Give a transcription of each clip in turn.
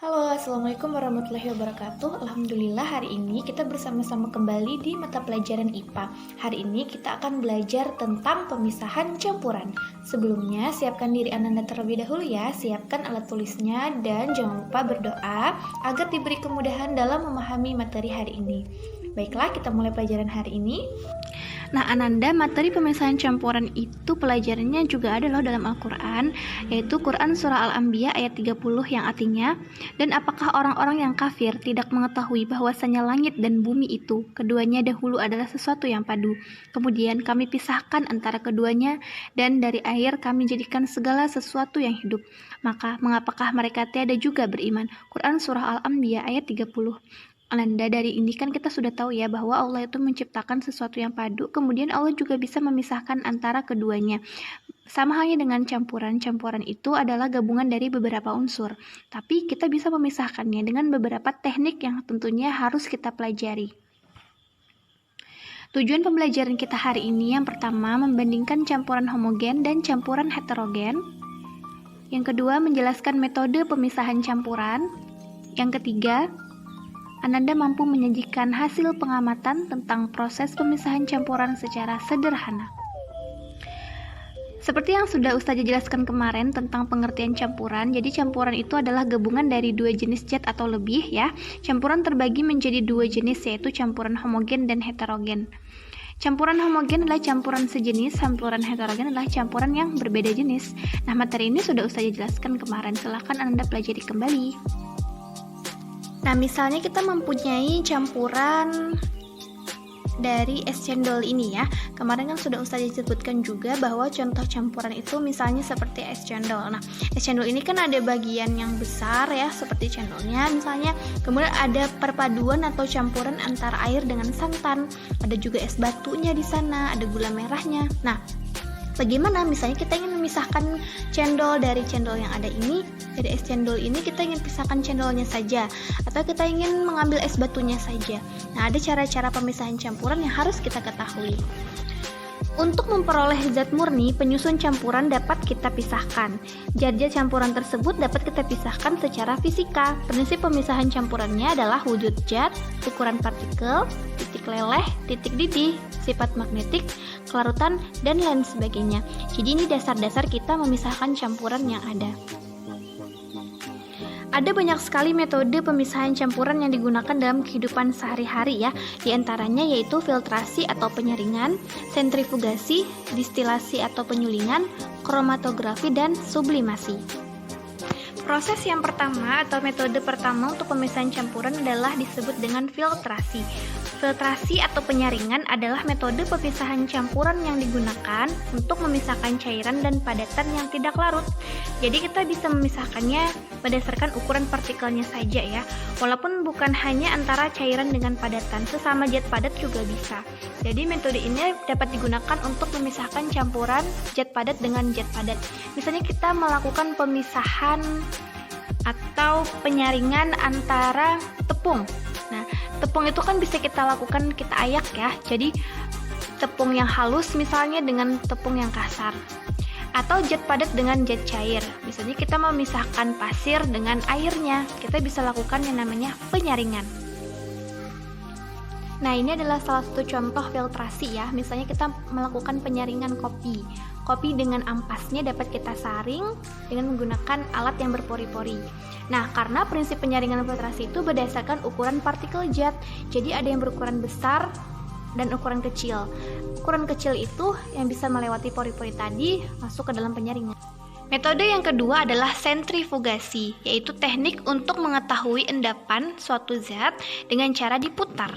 Halo, Assalamualaikum warahmatullahi wabarakatuh. Alhamdulillah hari ini kita bersama-sama kembali di mata pelajaran IPA. Hari ini kita akan belajar tentang pemisahan campuran. Sebelumnya, siapkan diri Ananda terlebih dahulu ya. Siapkan alat tulisnya dan jangan lupa berdoa agar diberi kemudahan dalam memahami materi hari ini. Baiklah, kita mulai pelajaran hari ini. Nah, Ananda, materi pemisahan campuran itu pelajarannya juga ada loh dalam Al-Quran, yaitu Quran Surah Al-Anbiya ayat 30 yang artinya, dan apakah orang-orang yang kafir tidak mengetahui bahwasanya langit dan bumi itu, keduanya dahulu adalah sesuatu yang padu. Kemudian kami pisahkan antara keduanya, dan dari air kami jadikan segala sesuatu yang hidup. Maka, mengapakah mereka tiada juga beriman? Quran Surah Al-Anbiya ayat 30. Ananda, dari ini kan kita sudah tahu ya bahwa Allah itu menciptakan sesuatu yang padu, kemudian Allah juga bisa memisahkan antara keduanya. Sama halnya dengan campuran itu adalah gabungan dari beberapa unsur, tapi kita bisa memisahkannya dengan beberapa teknik yang tentunya harus kita pelajari. Tujuan pembelajaran kita hari ini yang pertama membandingkan campuran homogen dan campuran heterogen. Yang kedua menjelaskan metode pemisahan campuran. Yang ketiga, Ananda mampu menyajikan hasil pengamatan tentang proses pemisahan campuran secara sederhana. Seperti yang sudah Ustazah jelaskan kemarin tentang pengertian campuran, jadi campuran itu adalah gabungan dari dua jenis zat atau lebih ya. Campuran terbagi menjadi dua jenis, yaitu campuran homogen dan heterogen. Campuran homogen adalah campuran sejenis, campuran heterogen adalah campuran yang berbeda jenis. Nah, materi ini sudah Ustazah jelaskan kemarin, silahkan Ananda pelajari kembali. Nah, misalnya kita mempunyai campuran dari es cendol ini ya. Kemarin kan sudah Ustazah sebutkan juga bahwa contoh campuran itu misalnya seperti es cendol. Nah, es cendol ini kan ada bagian yang besar ya, seperti cendolnya misalnya. Kemudian ada perpaduan atau campuran antara air dengan santan. Ada juga es batunya di sana, ada gula merahnya. Nah, bagaimana misalnya kita ingin memisahkan cendol dari cendol yang ada ini, dari es cendol ini kita ingin pisahkan cendolnya saja, atau kita ingin mengambil es batunya saja. Nah, ada cara-cara pemisahan campuran yang harus kita ketahui. Untuk memperoleh zat murni, penyusun campuran dapat kita pisahkan. Zat-zat campuran tersebut dapat kita pisahkan secara fisika. Prinsip pemisahan campurannya adalah wujud zat, ukuran partikel, titik leleh, titik didih, sifat magnetik, kelarutan, dan lain sebagainya. Jadi ini dasar-dasar kita memisahkan campuran yang ada. Ada banyak sekali metode pemisahan campuran yang digunakan dalam kehidupan sehari-hari ya. Di antaranya yaitu filtrasi atau penyaringan, sentrifugasi, distilasi atau penyulingan, kromatografi, dan sublimasi. Proses yang pertama atau metode pertama untuk pemisahan campuran adalah disebut dengan filtrasi. Filtrasi atau penyaringan adalah metode pemisahan campuran yang digunakan untuk memisahkan cairan dan padatan yang tidak larut. Jadi kita bisa memisahkannya berdasarkan ukuran partikelnya saja ya. Walaupun bukan hanya antara cairan dengan padatan, sesama zat padat juga bisa. Jadi metode ini dapat digunakan untuk memisahkan campuran zat padat dengan zat padat. Misalnya kita melakukan pemisahan atau penyaringan antara tepung. Nah, tepung itu kan bisa kita lakukan, kita ayak ya. Jadi tepung yang halus misalnya dengan tepung yang kasar. Atau zat padat dengan zat cair. Misalnya kita memisahkan pasir dengan airnya. Kita bisa lakukan yang namanya penyaringan. Nah, ini adalah salah satu contoh filtrasi ya. Misalnya kita melakukan penyaringan kopi. Kopi dengan ampasnya dapat kita saring dengan menggunakan alat yang berpori-pori. Nah, karena prinsip penyaringan filtrasi itu berdasarkan ukuran partikel zat. Jadi ada yang berukuran besar dan ukuran kecil. Ukuran kecil itu yang bisa melewati pori-pori tadi masuk ke dalam penyaringan. Metode yang kedua adalah sentrifugasi, yaitu teknik untuk mengetahui endapan suatu zat dengan cara diputar.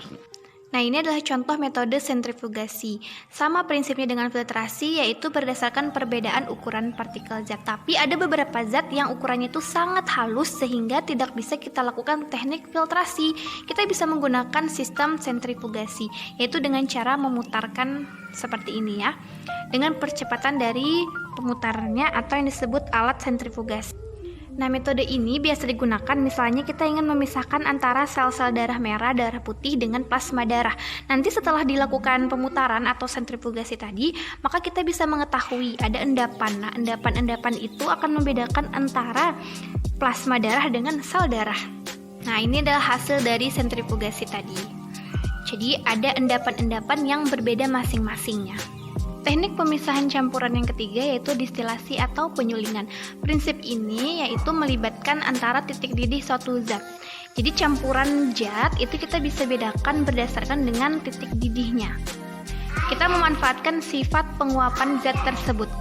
Nah, ini adalah contoh metode sentrifugasi. Sama prinsipnya dengan filtrasi, yaitu berdasarkan perbedaan ukuran partikel zat. Tapi ada beberapa zat yang ukurannya itu sangat halus sehingga tidak bisa kita lakukan teknik filtrasi. Kita bisa menggunakan sistem sentrifugasi, yaitu dengan cara memutarkan seperti ini ya. Dengan percepatan dari pemutarnya atau yang disebut alat sentrifugasi. Nah, metode ini biasa digunakan misalnya kita ingin memisahkan antara sel-sel darah merah, darah putih dengan plasma darah. Nanti setelah dilakukan pemutaran atau sentrifugasi tadi, maka kita bisa mengetahui ada endapan. Nah, endapan-endapan itu akan membedakan antara plasma darah dengan sel darah. Nah, ini adalah hasil dari sentrifugasi tadi. Jadi ada endapan-endapan yang berbeda masing-masingnya. Teknik pemisahan campuran yang ketiga yaitu distilasi atau penyulingan. Prinsip ini yaitu melibatkan antara titik didih suatu zat. Jadi campuran zat itu kita bisa bedakan berdasarkan dengan titik didihnya. Kita memanfaatkan sifat penguapan zat tersebut.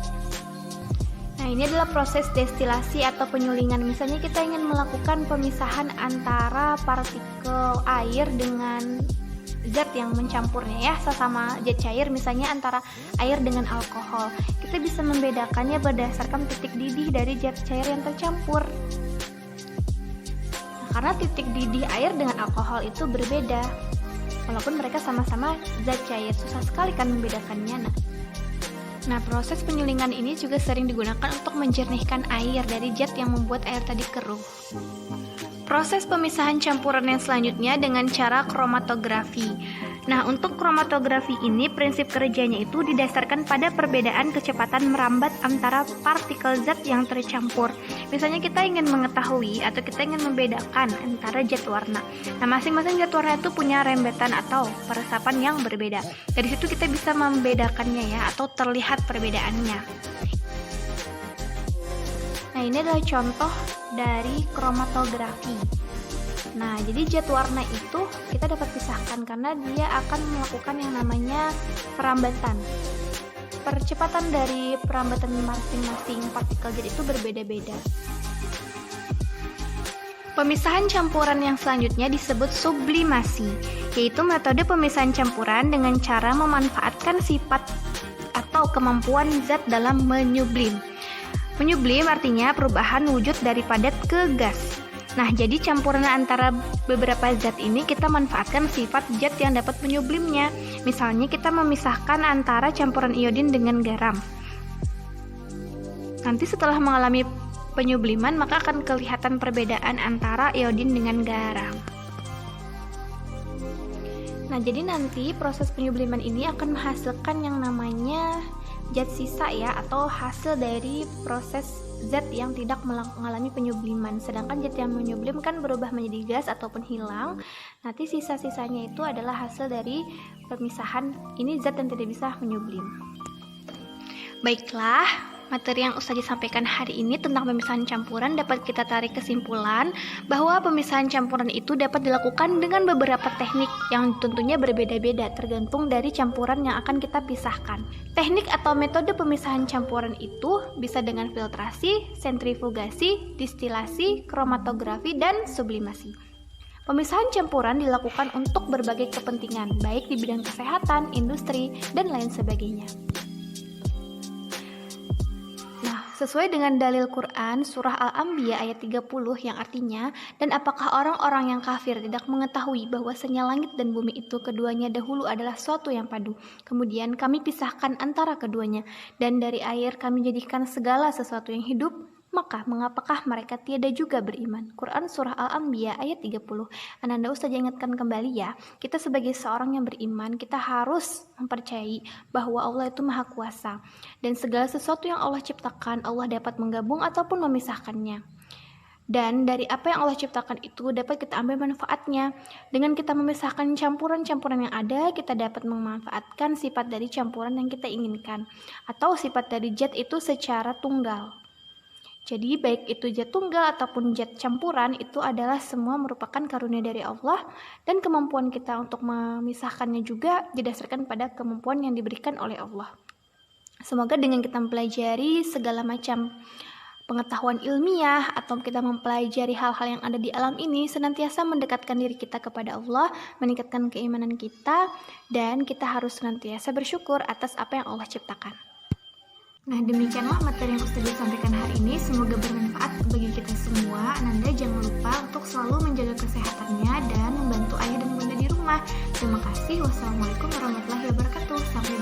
Nah, ini adalah proses destilasi atau penyulingan. Misalnya kita ingin melakukan pemisahan antara partikel air dengan zat yang mencampurnya ya, sesama zat cair, misalnya antara air dengan alkohol. Kita bisa membedakannya berdasarkan titik didih dari zat cair yang tercampur. Nah, karena titik didih air dengan alkohol itu berbeda. Walaupun mereka sama-sama zat cair, susah sekali kan membedakannya. Nah, proses penyulingan ini juga sering digunakan untuk menjernihkan air dari zat yang membuat air tadi keruh. Proses pemisahan campuran yang selanjutnya dengan cara kromatografi. Nah, untuk kromatografi ini prinsip kerjanya itu didasarkan pada perbedaan kecepatan merambat antara partikel zat yang tercampur. Misalnya kita ingin mengetahui atau kita ingin membedakan antara zat warna. Nah, masing-masing zat warna itu punya rembetan atau peresapan yang berbeda. Dari situ kita bisa membedakannya ya, atau terlihat perbedaannya. Nah, ini adalah contoh dari kromatografi. Nah, jadi zat warna itu kita dapat pisahkan karena dia akan melakukan yang namanya perambatan. Percepatan dari perambatan masing-masing partikel zat itu berbeda-beda. Pemisahan campuran yang selanjutnya disebut sublimasi, yaitu metode pemisahan campuran dengan cara memanfaatkan sifat atau kemampuan zat dalam menyublim. Menyublim artinya perubahan wujud dari padat ke gas. Nah, jadi campuran antara beberapa zat ini kita manfaatkan sifat zat yang dapat menyublimnya. Misalnya kita memisahkan antara campuran iodin dengan garam. Nanti setelah mengalami penyubliman maka akan kelihatan perbedaan antara iodin dengan garam. Nah, jadi nanti proses penyubliman ini akan menghasilkan yang namanya zat sisa ya, atau hasil dari proses zat yang tidak mengalami penyubliman. Sedangkan zat yang menyublim kan berubah menjadi gas ataupun hilang. Nanti sisa-sisanya itu adalah hasil dari pemisahan ini zat yang tidak bisa menyublim. Baiklah, materi yang Ustazah sampaikan hari ini tentang pemisahan campuran dapat kita tarik kesimpulan bahwa pemisahan campuran itu dapat dilakukan dengan beberapa teknik yang tentunya berbeda-beda tergantung dari campuran yang akan kita pisahkan. Teknik atau metode pemisahan campuran itu bisa dengan filtrasi, sentrifugasi, distilasi, kromatografi, dan sublimasi. Pemisahan campuran dilakukan untuk berbagai kepentingan, baik di bidang kesehatan, industri, dan lain sebagainya. Sesuai dengan dalil Quran surah Al-Anbiya ayat 30 yang artinya, dan apakah orang-orang yang kafir tidak mengetahui bahwasanya langit dan bumi itu keduanya dahulu adalah suatu yang padu, kemudian kami pisahkan antara keduanya, dan dari air kami jadikan segala sesuatu yang hidup, maka mengapakah mereka tiada juga beriman? Quran surah Al-Anbiya ayat 30. Ananda Ustazah ingatkan kembali ya, kita sebagai seorang yang beriman, kita harus mempercayai bahwa Allah itu maha kuasa, dan segala sesuatu yang Allah ciptakan, Allah dapat menggabung ataupun memisahkannya. Dan dari apa yang Allah ciptakan itu dapat kita ambil manfaatnya. Dengan kita memisahkan campuran-campuran yang ada, kita dapat memanfaatkan sifat dari campuran yang kita inginkan, atau sifat dari zat itu secara tunggal. Jadi baik itu zat tunggal ataupun zat campuran itu adalah semua merupakan karunia dari Allah, dan kemampuan kita untuk memisahkannya juga didasarkan pada kemampuan yang diberikan oleh Allah. Semoga dengan kita mempelajari segala macam pengetahuan ilmiah atau kita mempelajari hal-hal yang ada di alam ini senantiasa mendekatkan diri kita kepada Allah, meningkatkan keimanan kita, dan kita harus senantiasa bersyukur atas apa yang Allah ciptakan. Nah, demikianlah materi yang Ustazah sampaikan hari ini. Semoga bermanfaat bagi kita semua. Ananda jangan lupa untuk selalu menjaga kesehatannya dan membantu ayah dan bunda di rumah. Terima kasih. Wassalamualaikum warahmatullahi wabarakatuh. Sampai